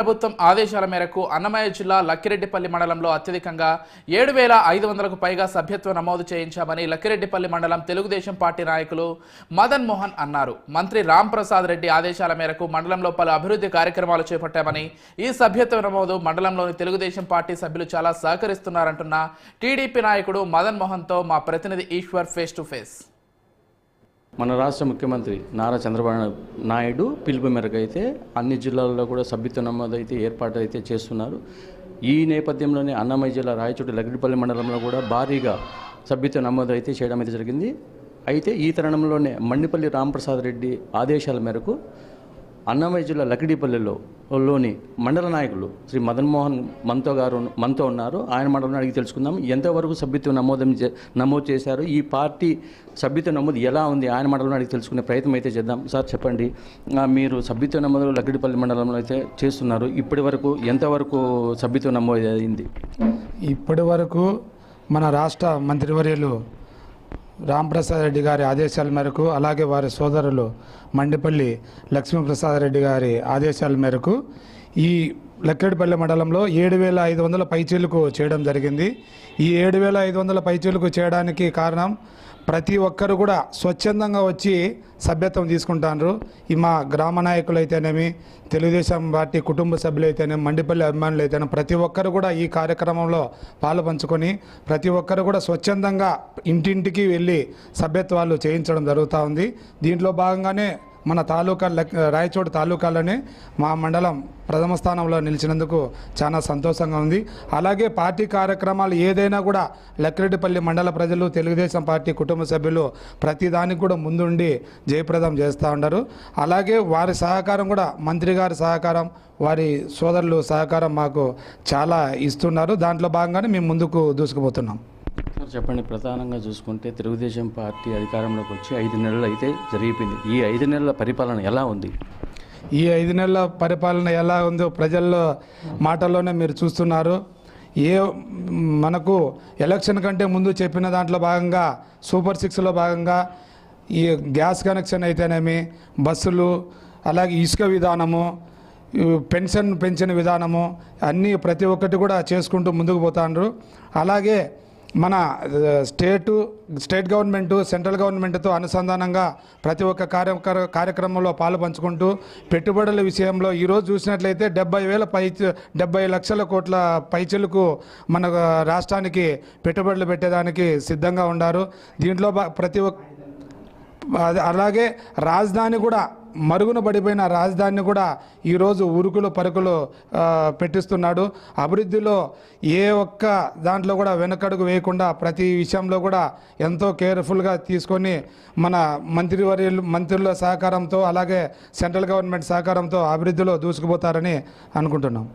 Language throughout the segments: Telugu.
ప్రభుత్వం ఆదేశాల మేరకు అన్నమయ్య జిల్లా లక్కిరెడ్డిపల్లి మండలంలో అత్యధికంగా 7,500కు పైగా సభ్యత్వం నమోదు చేయించామని లక్కిరెడ్డిపల్లి మండలం తెలుగుదేశం పార్టీ నాయకులు మదన్ మోహన్ అన్నారు. మంత్రి రామ్ ప్రసాద్ రెడ్డి ఆదేశాల మేరకు మండలంలో పలు అభివృద్ధి కార్యక్రమాలు చేపట్టామని, ఈ సభ్యత్వ నమోదు మండలంలోని తెలుగుదేశం పార్టీ సభ్యులు చాలా సహకరిస్తున్నారంటున్న టీడీపీ నాయకుడు మదన్ మోహన్తో మా ప్రతినిధి ఈశ్వర్ ఫేస్ టు ఫేస్. మన రాష్ట్ర ముఖ్యమంత్రి నారా చంద్రబాబు నాయుడు పిలుపు మేరకు అయితే అన్ని జిల్లాల్లో కూడా సభ్యత్వ నమోదు అయితే ఏర్పాటు అయితే చేస్తున్నారు. ఈ నేపథ్యంలోనే అన్నమయ్య జిల్లా రాయచోటి లక్కిరెడ్డిపల్లి మండలంలో కూడా భారీగా సభ్యత్వ నమోదు అయితే చేయడం అయితే జరిగింది. అయితే ఈ తరుణంలోనే మండిపల్లి రాంప్రసాద్ రెడ్డి ఆదేశాల మేరకు అన్నమయ్య జిల్లా లక్కిరెడ్డిపల్లిలోని మండల నాయకులు శ్రీ మదన్ మోహన్ మనతో ఉన్నారు. ఆయన మండలం అడిగి తెలుసుకుందాం, ఎంతవరకు సభ్యత్వం నమోదు చేశారు, ఈ పార్టీ సభ్యత్వ నమోదు ఎలా ఉంది, ఆయన మండలంలో అడిగి తెలుసుకునే ప్రయత్నం అయితే చేద్దాం. సార్ చెప్పండి, మీరు సభ్యత్వ నమోదు లక్కిరెడ్డిపల్లి మండలంలో అయితే చేస్తున్నారు. ఇప్పటి వరకు ఎంతవరకు సభ్యత్వం నమోదు అయింది? ఇప్పటి వరకు మన రాష్ట్ర మంత్రివర్యులు రాంప్రసాద్ రెడ్డి గారి ఆదేశాల మేరకు, అలాగే వారి సోదరులు మండిపల్లి లక్ష్మీప్రసాద్ రెడ్డి గారి ఆదేశాల మేరకు ఈ లక్కిరెడ్డిపల్లి మండలంలో 7,500 పైచీలకు చేయడం జరిగింది. ఈ 7,500 పైచీలకు చేయడానికి కారణం ప్రతి ఒక్కరు కూడా స్వచ్ఛందంగా వచ్చి సభ్యత్వం తీసుకుంటారు. ఈ మా గ్రామ నాయకులు అయితేనేమి, తెలుగుదేశం పార్టీ కుటుంబ సభ్యులు అయితేనేమి, మండిపల్లి అభిమానులు అయితేనేమి, ప్రతి ఒక్కరు కూడా ఈ కార్యక్రమంలో పాలు పంచుకొని ప్రతి ఒక్కరు కూడా స్వచ్ఛందంగా ఇంటింటికి వెళ్ళి సభ్యత్వాలు చేయించడం జరుగుతూ ఉంది. దీంట్లో భాగంగానే మన రాయచోటి తాలూకాలోనే మా మండలం ప్రథమ స్థానంలో నిలిచినందుకు చాలా సంతోషంగా ఉంది. అలాగే పార్టీ కార్యక్రమాలు ఏదైనా కూడా లక్కిరెడ్డిపల్లి మండల ప్రజలు, తెలుగుదేశం పార్టీ కుటుంబ సభ్యులు ప్రతి దానికి కూడా ముందుండి జయప్రదం చేస్తూ ఉన్నారు. అలాగే వారి సహకారం కూడా, మంత్రి గారి సహకారం, వారి సోదరులు సహకారం మాకు చాలా ఇస్తున్నారు. దాంట్లో భాగంగానే మేము ముందుకు దూసుకుపోతున్నాం. చెప్పండి, ప్రధానంగా చూసుకుంటే తెలుగుదేశం పార్టీ అధికారంలోకి వచ్చి 5 నెలలు అయితే జరిగిపోయింది. ఈ 5 నెలల పరిపాలన ఎలా ఉంది? ఈ 5 నెలల పరిపాలన ఎలా ఉందో ప్రజల్లో మాటల్లోనే మీరు చూస్తున్నారు. మనకు ఎలక్షన్ కంటే ముందు చెప్పిన దాంట్లో భాగంగా సూపర్ 6లో భాగంగా ఈ గ్యాస్ కనెక్షన్ అయితేనేమి, బస్సులు, అలాగే ఇసుక విధానము, పెన్షన్ పెంచిన విధానము అన్నీ ప్రతి ఒక్కటి కూడా చేసుకుంటూ ముందుకు పోతాండ్రు. అలాగే మన స్టేట్ గవర్నమెంటు, సెంట్రల్ గవర్నమెంట్తో అనుసంధానంగా ప్రతి ఒక్క కార్యక్రమంలో పాలు పంచుకుంటూ పెట్టుబడుల విషయంలో ఈరోజు చూసినట్లయితే 70 లక్షల కోట్ల పైచలకు మన రాష్ట్రానికి పెట్టుబడులు పెట్టేదానికి సిద్ధంగా ఉన్నారు. దీంట్లో ప్రతి ఒక్క అలాగే రాజధాని కూడా, మరుగున పడిపోయిన రాజధానిని కూడా ఈరోజు ఉరుకులు పరుకులు పెట్టిస్తున్నాడు. అభివృద్ధిలో ఏ ఒక్క దాంట్లో కూడా వెనకడుగు వేయకుండా ప్రతి విషయంలో కూడా ఎంతో కేర్ఫుల్గా తీసుకొని మన మంత్రుల సహకారంతో, అలాగే సెంట్రల్ గవర్నమెంట్ సహకారంతో అభివృద్ధిలో దూసుకుపోతారని అనుకుంటున్నాం.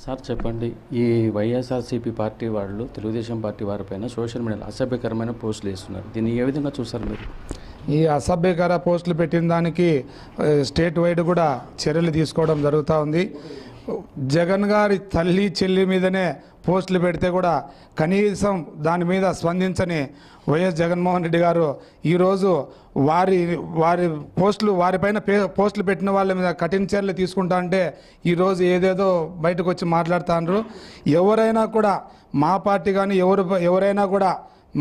సార్ చెప్పండి, ఈ వైఎస్ఆర్సీపీ పార్టీ వాళ్ళు తెలుగుదేశం పార్టీ వారిపైన సోషల్ మీడియాలో అసభ్యకరమైన పోస్టులు వేస్తున్నారు. దీన్ని ఏ విధంగా చూస్తారు మీరు? ఈ అసభ్యకర పోస్టులు పెట్టిన దానికి స్టేట్ వైడ్ కూడా చర్యలు తీసుకోవడం జరుగుతూ ఉంది. జగన్ గారి తల్లి చెల్లి మీదనే పోస్టులు పెడితే కూడా కనీసం దాని మీద స్పందించని వైఎస్ జగన్మోహన్ రెడ్డి గారు ఈరోజు వారి పోస్టులు, వారిపైన పోస్టులు పెట్టిన వాళ్ళ మీద కఠిన చర్యలు తీసుకుంటా అంటే ఈరోజు ఏదేదో బయటకు వచ్చి మాట్లాడుతున్నారు. ఎవరైనా కూడా మా పార్టీ కానీ ఎవరైనా కూడా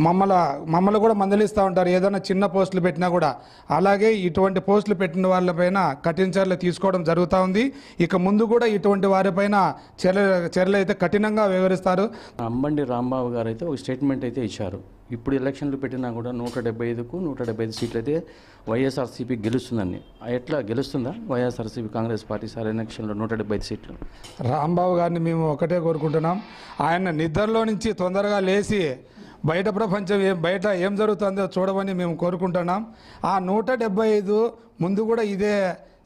మమ్మల్ని కూడా మందలిస్తూ ఉంటారు, ఏదైనా చిన్న పోస్టులు పెట్టినా కూడా. అలాగే ఇటువంటి పోస్టులు పెట్టిన వాళ్ళపైన కఠిన చర్యలు తీసుకోవడం జరుగుతూ ఉంది. ఇక ముందు కూడా ఇటువంటి వారిపైన చర్యలు అయితే కఠినంగా వివరిస్తారు. అంబండి రాంబాబు గారు అయితే ఒక స్టేట్మెంట్ అయితే ఇచ్చారు. ఇప్పుడు ఎలక్షన్లు పెట్టినా కూడా 175కు 175 సీట్లు అయితే వైఎస్ఆర్సీపీ గెలుస్తుందని. ఎట్లా గెలుస్తుందా వైఎస్ఆర్సీపీ కాంగ్రెస్ పార్టీ సార్ ఎలక్షన్లో 175 సీట్లు? రాంబాబు గారిని మేము ఒకటే కోరుకుంటున్నాం, ఆయన నిద్రలో నుంచి తొందరగా లేచి బయట ప్రపంచం బయట ఏం జరుగుతుందో చూడమని మేము కోరుకుంటున్నాం. ఆ 175 ముందు కూడా ఇదే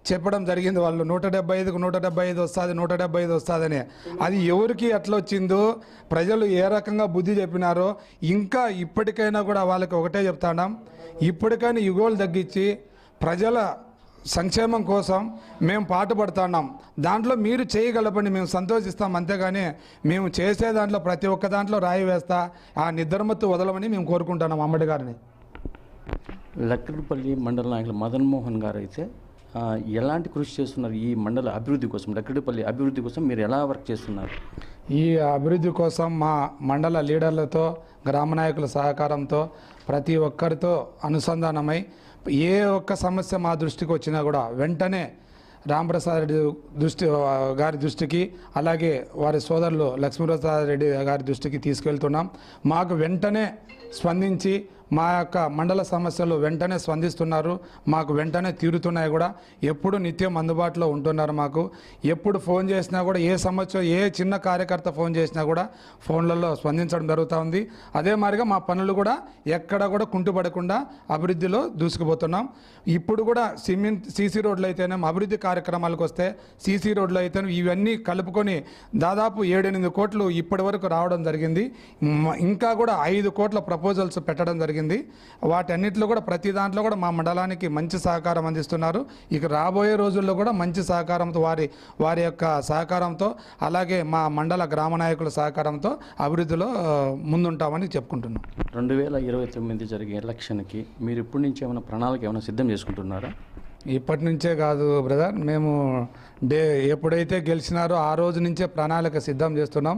చెప్పడం జరిగింది. వాళ్ళు 175కు 175 వస్తుంది, 175 వస్తుందని. అది ఎవరికి ఎట్లా వచ్చిందో, ప్రజలు ఏ రకంగా బుద్ధి చెప్పినారో ఇంకా ఇప్పటికైనా కూడా వాళ్ళకి ఒకటే చెప్తాం, ఇప్పటికైనా యుగోలు తగ్గించి ప్రజల సంక్షేమం కోసం మేము పాటుపడుతున్నాం. దాంట్లో మీరు చేయగలపని మేము సంతోషిస్తాం, అంతేగాని మేము చేసే దాంట్లో ప్రతి ఒక్క దాంట్లో రాయి వేస్తా ఆ నిద్రమత్తు వదలమని మేము కోరుకుంటున్నాం అంబడి గారిని. లక్కిరెడ్డిపల్లి మండల నాయకులు మదన్ మోహన్ గారు అయితే ఎలాంటి కృషి చేస్తున్నారు ఈ మండల అభివృద్ధి కోసం, లక్కిరెడ్డిపల్లి అభివృద్ధి కోసం మీరు ఎలా వర్క్ చేస్తున్నారు? ఈ అభివృద్ధి కోసం మా మండల లీడర్లతో, గ్రామ నాయకుల సహకారంతో, ప్రతి ఒక్కరితో అనుసంధానమై ఏ ఒక్క సమస్య మా దృష్టికి వచ్చినా కూడా వెంటనే రాంప్రసాద్ రెడ్డి గారి దృష్టికి, అలాగే వారి సోదరులు లక్ష్మీప్రసాద్ రెడ్డి గారి దృష్టికి తీసుకెళ్తున్నాం. మాకు వెంటనే స్పందించి మా యొక్క మండల సమస్యలు వెంటనే స్పందిస్తున్నారు. మాకు వెంటనే తీరుతున్నాయి కూడా. ఎప్పుడు నిత్యం అందుబాటులో ఉంటున్నారు. మాకు ఎప్పుడు ఫోన్ చేసినా కూడా, ఏ సమస్య, ఏ చిన్న కార్యకర్త ఫోన్ చేసినా కూడా ఫోన్లలో స్పందించడం జరుగుతూ ఉంది. అదే మాదిరిగా మా పనులు కూడా ఎక్కడ కూడా కుంటుపడకుండా అభివృద్ధిలో దూసుకుపోతున్నాం. ఇప్పుడు కూడా సీసీ రోడ్లు అయితేనే, అభివృద్ధి కార్యక్రమాలకు వస్తే సీసీ రోడ్లు అయితేనే ఇవన్నీ కలుపుకొని దాదాపు 7-8 కోట్లు ఇప్పటి వరకు రావడం జరిగింది. ఇంకా కూడా 5 కోట్ల ప్రపోజల్స్ పెట్టడం జరిగింది. వాటన్నిటిలో కూడా ప్రతి దాంట్లో కూడా మా మండలానికి మంచి సహకారం అందిస్తున్నారు. ఇక రాబోయే రోజుల్లో కూడా మంచి సహకారంతో, వారి యొక్క సహకారంతో, అలాగే మా మండల గ్రామ నాయకుల సహకారంతో అభివృద్ధిలో ముందుంటామని చెప్పుకుంటున్నాం. 2029 జరిగే ఎలక్షన్కి మీరు ఇప్పటి నుంచి ఏమైనా ప్రణాళిక ఏమైనా సిద్ధం చేసుకుంటున్నారా? ఇప్పటి నుంచే కాదు బ్రదర్, మేము ఎప్పుడైతే గెలిచినారో ఆ రోజు నుంచే ప్రణాళిక సిద్ధం చేస్తున్నాం.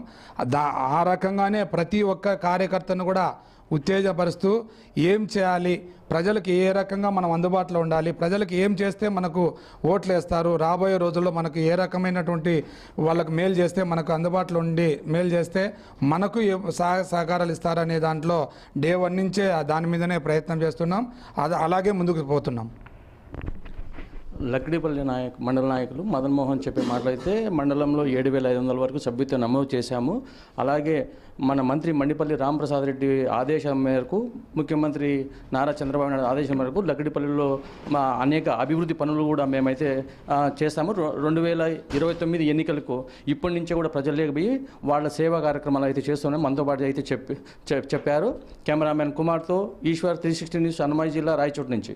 ఆ రకంగానే ప్రతి ఒక్క కార్యకర్తను కూడా ఉత్తేజపరుస్తూ ఏం చేయాలి, ప్రజలకు ఏ రకంగా మనం అందుబాటులో ఉండాలి, ప్రజలకు ఏం చేస్తే మనకు ఓట్లు వేస్తారు, రాబోయే రోజుల్లో మనకు ఏ రకమైనటువంటి వాళ్ళకు మేలు చేస్తే, మనకు అందుబాటులో ఉండి మేలు చేస్తే మనకు సహకారాలు ఇస్తారనే దాంట్లో డే 1 నుంచే దాని మీదనే ప్రయత్నం చేస్తున్నాం. అలాగే ముందుకు పోతున్నాం. లక్కిరెడ్డిపల్లి మండల నాయకులు మదన్ మోహన్ చెప్పే మాటలైతే మండలంలో 7,500 వరకు సభ్యత్వం నమోదు చేశాము. అలాగే మన మంత్రి మండిపల్లి రాంప్రసాద్ రెడ్డి ఆదేశం మేరకు, ముఖ్యమంత్రి నారా చంద్రబాబు నాయుడు ఆదేశం మేరకు లక్కిరెడ్డిపల్లిలో మా అనేక అభివృద్ధి పనులు కూడా మేమైతే చేశాము. 2029 ఎన్నికలకు ఇప్పటి నుంచే కూడా ప్రజల్లోకి పోయి వాళ్ళ సేవా కార్యక్రమాలు అయితే చేస్తున్నాం. మనతో పాటు అయితే చెప్పారు. కెమెరామెన్ కుమార్తో ఈశ్వర్, 360 న్యూస్, అన్నమయ్య జిల్లా, రాయచోటి నుంచి.